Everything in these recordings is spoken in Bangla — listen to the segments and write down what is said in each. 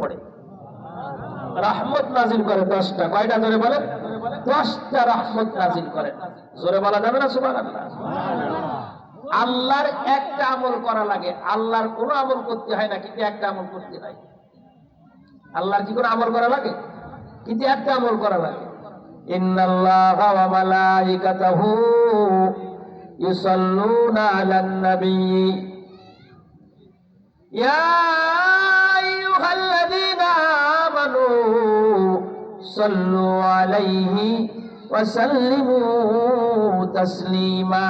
পড়ে, রহমত নাজিল করে 10টা। কয়টা জোরে বলেন? 10টা রহমত নাজিল করে। জোরে বলা যাবে না সুবহানাল্লাহ? আল্লাহর একটা আমল করা লাগে, আল্লাহর কোনো আমল করতে হয় না, কিন্তু একটা আমল করতে হয়। আল্লাহর কি কোনো আমল করা লাগে? কিন্তু একটা আমল করা লাগে। ইন্নাল্লাহা ওয়া মালাইকাতাহু ইউসাল্লুনা আলান নবী ইয়া আইয়ুহাল্লাযীনা আমানু সাল্লু আলাইহি ওয়া সাল্লিমু তাসলিমা।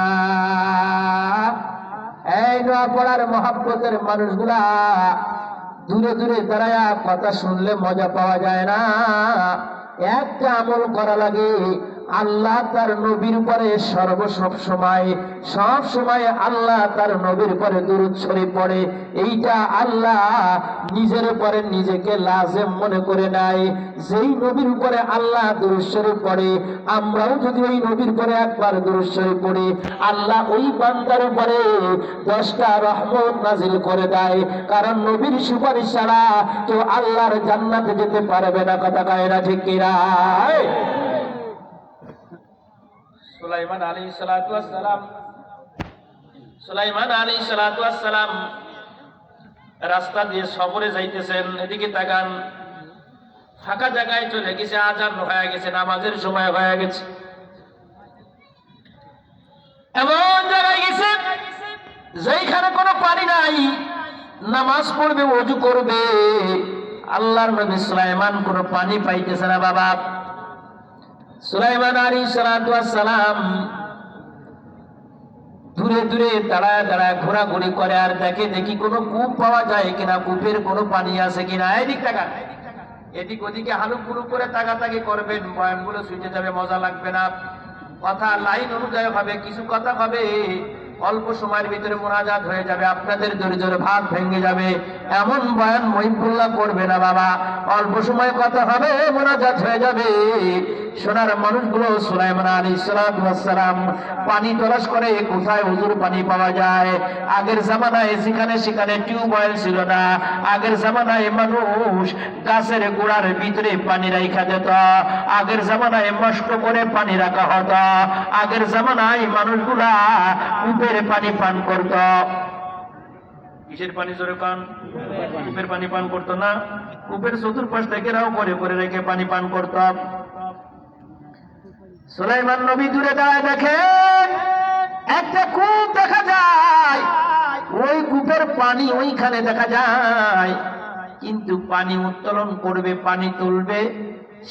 এই দোয়া পড়ার মহব্বতের মানুষগুলা, দূরে দূরে দাঁড়ায়া কথা শুনলে মজা পাওয়া যায় না, একটা আমল করা লাগে। আল্লাহ তার নবীর উপরে সব সময় আল্লাহ তার নবীর উপরে দুরূদ শরীফ পড়ে। এইটা আল্লাহ নিজের উপরে নিজেকে লাজেম মনে করে নাই। যেই নবীর উপরে আল্লাহ দুরূদ শরীফ পড়ে, আমরাও যদি ওই নবীর উপরে একবার দুরূদ শরীফ পড়ি, আল্লাহ ওই বান্দার উপরে 10টা রহমত নাজিল করে দেয়। কারণ নবীর সুপারিশ ছাড়া কেউ আল্লাহর জান্নাতে যেতে পারবে না। কথা কয় না ঠিক কিনা? সুলাইমান আলাইহিস সালাম রাস্তা দিয়ে সফরে যাইতেছেন। এদিকে তাকান, ফাঁকা জায়গায় চলে গেছে, আজান হয়ে গেছে, নামাজের সময় হয়ে গেছে। এমন জায়গায় গেছে যেখানে কোনো পানি নাই, নামাজ পড়বে, ওযু করবে। আল্লাহর নবী সুলাইমান কোনো পানি পাইতেছে না। বাবা সুলাইমান আলাইহিস সালাম দূরে দূরে দাঁড়ায় দাঁড়ায় ঘোরাঘুরি করে, আর দেখি কোনো কূপ পাওয়া যায় কিনা, কূপের কোনো পানি আছে কিনা। এদিক তাকান, এদিক ওদিকে হালুকুলু করে তাকাতাকি করবেন, বয়ানগুলো ছুটে যাবে, মজা লাগবে না। কথা লাইন অনুযায়ী হবে, কিছু কথা হবে অল্প সময়ের ভিতরে মুনাজাত হয়ে যাবে, আপনাদের ধৈর্যের ভাত ভেঙে যাবে। এমন বয়ান মহিবুল্লাহ করবে না বাবা, অল্প সময় কথা হবে, মুনাজাত হয়ে যাবে। সোনার মানুষগুলো সুলাইমান আলাইহিস সালাম পানি তলাশ করে কোথায় হুজুর পানি পাওয়া যায়। আগের জামানায় যেখানে সেখানে টিউবওয়েল ছিল না, আগের জামানায় মানুষ গাছের গোড়ার ভিতরে পানি রাখা যেত, আগের জামানায় মস্ত করে পানি রাখা হতো, আগের জামানায় মানুষগুলা কূপের পানি পান করত। কিসের পানি? জোরে পান? কূপের পানি পান করতো না? কূপের চতুর্পাশ থেকে রাও করে রেখে পানি পান করত। সুলাইমান নবী দূরে দাঁড়ায় দেখেন একটা কূপ দেখা যায়, ওই কূপের পানি ওইখানে দেখা যায়, কিন্তু পানি উত্তোলন করবে, পানি তুলবে,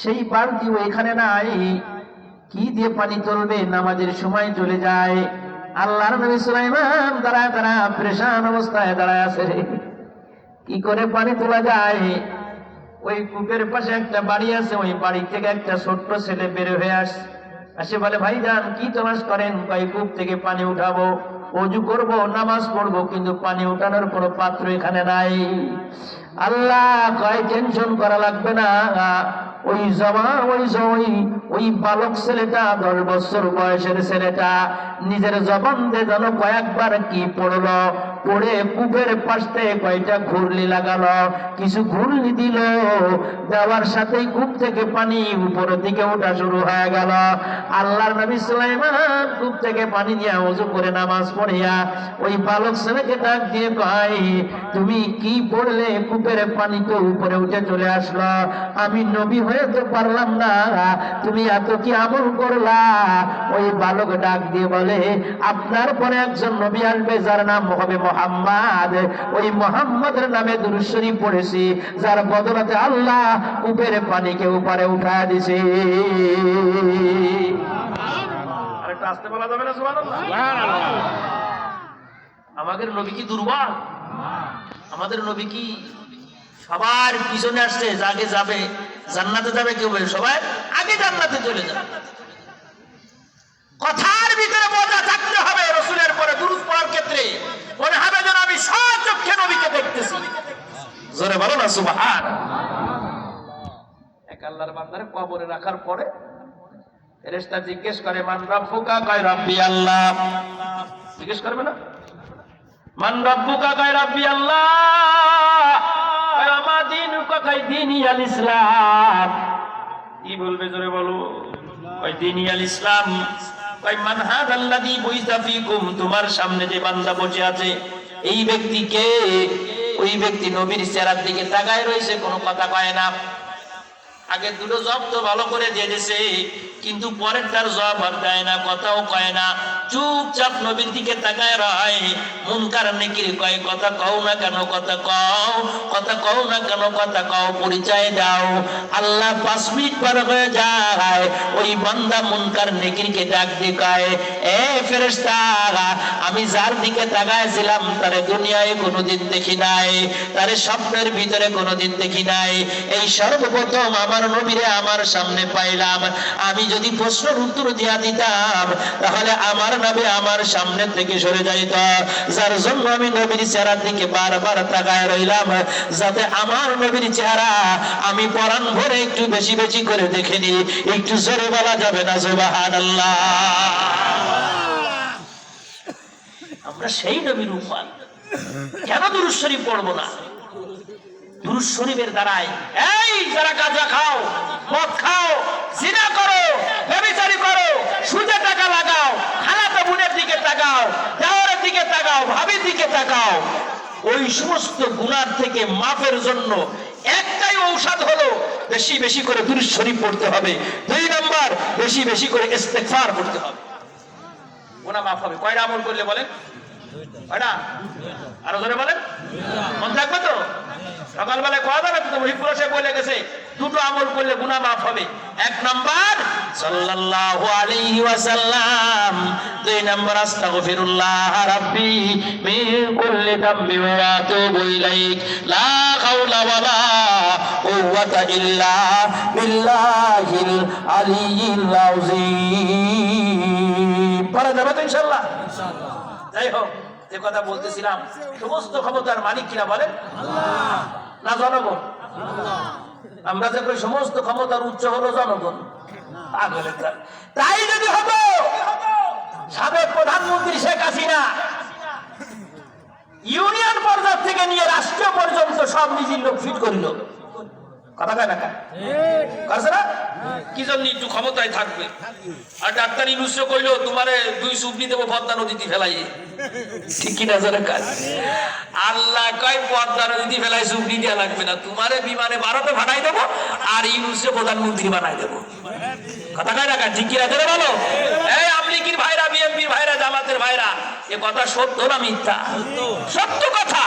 সেই বালতি ওইখানে নাই। কি দিয়ে পানি তুলবে? নামাজের সময় চলে যায়। আল্লাহর নবী সুলাইমান দাঁড়ায় পেরেশান অবস্থায় দাঁড়ায় আছে, কি করে পানি তোলা যায়? ওই কূপের পাশে একটা বাড়ি আছে, ওই বাড়ি থেকে একটা ছোট্ট ছেলে বের হয়ে আসে বলে, ভাইজান কি তলাশ করেন? ভাই কূপ থেকে পানি উঠাবো, ওযু করব, নামাজ পড়বো, কিন্তু পানি উঠানোর কোনো পাত্র এখানে নাই। আল্লাহ কয় টেনশন করা লাগবে না, ওই বালক ছেলেটা, 10 বছর বয়সের ছেলেটা নিজের জবান দিয়ে যেন কয়েকবার কি পড়লো, পড়ে কূপের পাশ থেকে কয়টা ঘুরলি লাগালো, কিছু ঘুরলি দিল, দেওয়ার সাথেই কূপ থেকে পানি উপরের দিকে ওঠা শুরু হয়ে গেল। আল্লাহর নবী সুলাইমান কূপ থেকে পানি নিয়ে ওযু করে নামাজ পড়িয়া ওই বালক ছেলেকে ডাক দিয়ে কয়, তুমি কি পড়লে? কূপের পানি তো উপরে উঠে চলে আসলো, আমি নবী হয়ে তো পারলাম না, তুমি এত কি আমল করলা? ওই বালক ডাক দিয়ে বলে, আপনার পরে একজন নবী আসবে যার নাম হবে মুহাম্মদ, ওই মুহাম্মদের নামে দুরূদ শরীফ পড়েছি, যার বদলাতে আল্লাহ কূপের পানিকে উপরে উঠায় দিয়েছে। আরেকটা আসতে বলা যাবে না? সুবহানাল্লাহ। আমাদের নবী কি দুর্বল? আমাদের নবী কি সবার পিছনে আসছে? আগে যাবে, জান্নাতে যাবে, কেউ বলে সবাই আগে জান্নাতে চলে যাবে। কথার ভিতরে মজা থাকতে হবে। রাসূলের পরে দুরূদ পড়ার ক্ষেত্রে মনে হবে যেন আমি সচক্ষে নবীকে দেখতেছি। জোরে বলো না সুবহানাল্লাহ। এক আল্লাহর বান্দার কবরে রাখার পরে ফেরেশতা জিজ্ঞেস করে, মান রাব্বুকা? কয় রাব্বি আল্লাহ। জিজ্ঞেস করবে না? মান রাব্বুকা? কয় রাব্বি আল্লাহ। কয় মা দীনুকা? কয় দীনি আল ইসলাম। কি বলবে জোরে বলো? কয় দীনি আল ইসলাম। কয় মান হাদাল্লাযী বুইসা ফীকুম, তোমার সামনে যে বান্দা বসে আছে এই ব্যক্তি কে? ওই ব্যক্তি নবীর চেহারার দিকে তাকায় রয়েছে, কোনো কথা কয় না। আগে দুটো জব তো ভালো করে দিয়ে দিয়েছে, কিন্তু পরের তার জব আর দেয় না, কথাও কয় না, চুপচাপ নবীর দিকে তাকায় রয়। মুনকার নেকির কয় কথা কও না কেন, কথা কও, কথা কও না কেন, কথা কও, পরিচয় দাও। আল্লাহ 5 মিনিট পার হয়ে যায়, ওই বান্দা মুনকার নেকিরকে ডাক দিয়ে কয়, এ ফেরেশতা, আমি যার দিকে তাকায়ছিলাম তারে দুনিয়ায় কোনোদিন দেখি নাই, তারে স্বপ্নের ভিতরে কোনোদিন দেখি নাই, এই সর্বপ্রথম আমার নবীরে আমার সামনে পাইলাম। আমি যদি প্রশ্নের উত্তর দিয়া দিতাম তাহলে আমার নবী আমার সামনে থেকে সরে যাইত, যার জন্য আমি নবীর চেহারার দিকে বারবার তাকায় রইলাম, যাতে আমার নবীর চেহারা আমি পরাণ ভরে একটু বেশি বেশি করে দেখে নি। একটু জোরে বলা যাবে না সুবহানাল্লাহ? আমরা সেই নবীর উম্মত, কেন দুরূদ শরীফ পড়বো না? দুরূদ শরীফের দ্বারাই এই যারা গাঁজা খাও, মদ খাও, জিনা করো, ব্যভিচারী করো, সুদে টাকা লাগাও, খালাতো বোনের দিকে তাকাও, দেওরের দিকে তাকাও, ভাবির দিকে তাকাও, ওই সমস্ত গুনাহ থেকে মাফের জন্য একটাই ঔষধ হলো বেশি বেশি করে দুরূদ শরীফ পড়তে হবে। 2 নাম্বার, বেশি বেশি করে ইস্তেগফার করতে হবে, গুনাহ মাফ হবে। কয়টা আমল করলে বলেন? কয়টা? আরো জোরে বলেন, মন থাকবে তো? সকালবেলায় কোয়া যাবে তো, মহিপুর সাহেব বলে গেছে দুটো আমল করলে গুনাহ মাফ হবে। 1 নাম্বার সাল্লাল্লাহু আলাইহি ওয়াসাল্লাম, 2 নাম্বার আস্তাগফিরুল্লাহ রাব্বি মিন কুল্লি যামবি ওয়া আতুবু ইলাইহি লা হাওলা ওয়ালা কুওয়াতা ইল্লা বিল্লাহিল আলিয়্যিল আযীম। পড়া যাবে তো ইনশাআল্লাহ? ইনশাআল্লাহ। যাই হোক, যে কথা বলতেছিলাম, সমস্ত ক্ষমতার মালিক কিনা বলেন? আল্লাহ না জনগণ? আল্লাহ। আমরা যে কই সমস্ত ক্ষমতার উচ্চ হলো জনগণ, তাই যদি হতো সাবেক প্রধানমন্ত্রী শেখ হাসিনা ইউনিয়ন পর্যায় থেকে নিয়ে রাষ্ট্র পর্যন্ত সব নিজের লোক ফিট করিল, কথা কয় না কাছে না? কি জন্য একটু ক্ষমতায় থাকবে। আর ডাক্তার ইনুসে কইলো তোমারে 2 সুবনি দেবো পদ্মা নদীতে ফেলাই, ঠিক কিনা জানে কাজ? আল্লাহ কয় পদ্মা নদীতে ফেলাই সুবনি দেওয়া লাগবে না, তোমারে বিমানে ভারতে ভাড়াই দেবো আর ইনুসে প্রধানমন্ত্রী বানাই দেবো, কথা কয় না কাজ? ঠিক কিনা জানে বলো? এই আমলিকির ভাইরা, বিএনপির ভাইরা, জামাতের ভাইরা, এ কথা সত্য না মিথ্যা? সত্য কথা।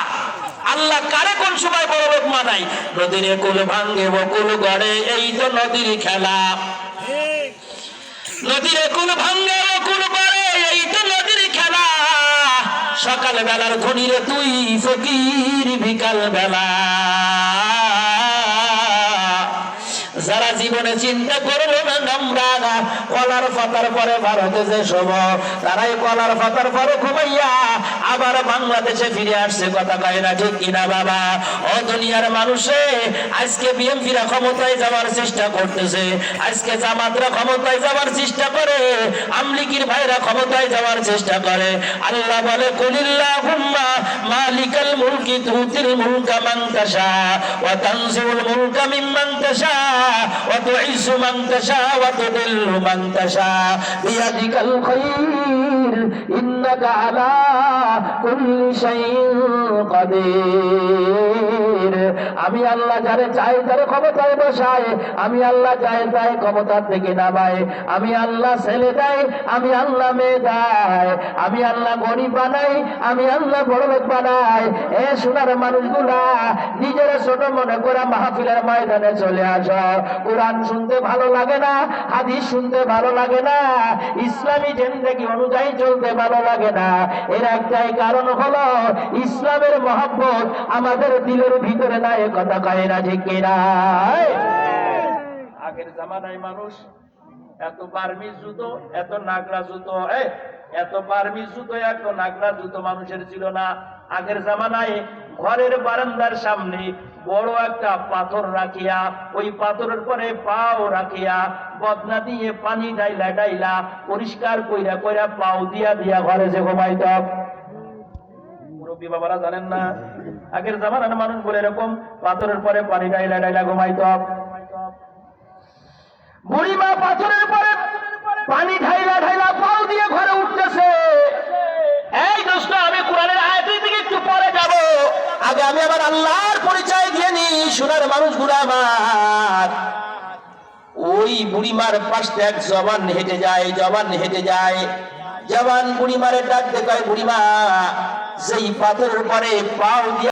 আল্লাহ কারে কোন সময় বড় লোক মানাই? নদীর কুল ভাঙ্গে বকুল গড়ে, এই তো নদীর খেলা। নদীর কুল ভাঙ্গে বকুল গড়ে, এই তো নদীর খেলা। সকাল বেলার ধনীরে তুই ফকির বিকাল বেলা। যারা জীবনে চিন্তা করলো না আমরা কলার পাতার পরে ভারতে যে সব, তারাই কলার পাতার পরে ঘুমাইয়া আবার বাংলাদেশে ফিরে আসছে, কথা কয় না ঠিক কিনা বাবা? ও দুনিয়ার মানুষে, আজকে বিএনপিরা ক্ষমতায় যাওয়ার চেষ্টা করতেছে, আজকে জামাতরা ক্ষমতায় যাওয়ার চেষ্টা করে, আমলিকির ভাইরা ক্ষমতায় যাওয়ার চেষ্টা করে। আল্লাহ বলে কুলিল্লাহুম্মা মালিকাল মুলকি তুতিল মুলকা মান তাশা ওয়া তানজিউল মুলকা মিম্মান তাশা ওয়া তুইজ্জু মান তাশা ওয়া তুদিল্লু মান তাশা বিয়াদিকাল খায়র ইন্নাকা আলা কুল্লি শাইইন কাদির। আমি আল্লাহ যারে চাই তারে ক্ষমতায় বসাই, আমি আল্লাহ চাই তাই ক্ষমতা থেকে নামাই, আমি আল্লাহ ছেলে দেই, আমি আল্লাহ মেয়ে দেই, আমি আল্লাহ গরিব বানাই, আমি আল্লাহ বড় লোক বানাই। এ সোনার মানুষগুলা নিজের ছোট মনে করে মাহফিলের ময়দানে চলে আসো। কোরআন শুনতে ভালো লাগে না, হাদিস শুনতে ভালো লাগে না, ইসলামী জিন্দেগি অনুযায়ী চলতে ভালো লাগে না, এর একটাই কারণ হলো ইসলামের মহব্বত আমাদের দিলের ভিতরে নাই, কথা কয় না ঠিক কিনা? আগের জামানায় মানুষ এত বার্মিজ জুতো, এত নাগরা জুতো, এত বার্মিজ জুতো, এত নাগরা জুতো মানুষের ছিল না। আগের জামানায় ঘরের বারান্দার সামনে বড় একটা পাথর রাখিয়া, ওই পাথরের পরে পাও রাখিয়া, বদনা দিয়ে পানি ডাইলা ডাইলা পরিষ্কার কইরা কইরা পাও দিয়া দিয়া ঘরে যে ঘুমাইত। মুরব্বী বাবারা জানেন না? আগের জামানার মানুষ বলে এরকম পাথরের পরে পানি ঢাইলা ঢাইলা ঘুমাইতো। বুড়িমা পাথরের পরে পানি ঢাইলা ঢাইলা পাও দিয়ে ঘরে উঠতেছে। এই দোস্ত, আমি কোরআনের আয়াতের দিকে একটু পরে যাব, আগে আমি আমার আল্লাহর পরিচয় দিয়ে নি। সোনার মানুষগুলো আমার, ওই বুড়িমার পাশ থেকে এক জবান হেঁটে যায়, জবান হেঁটে যায়। জবান বুড়িমারে ডাক দেখায়, বুড়িমা যেই পাথরের পরে পাও দিয়ে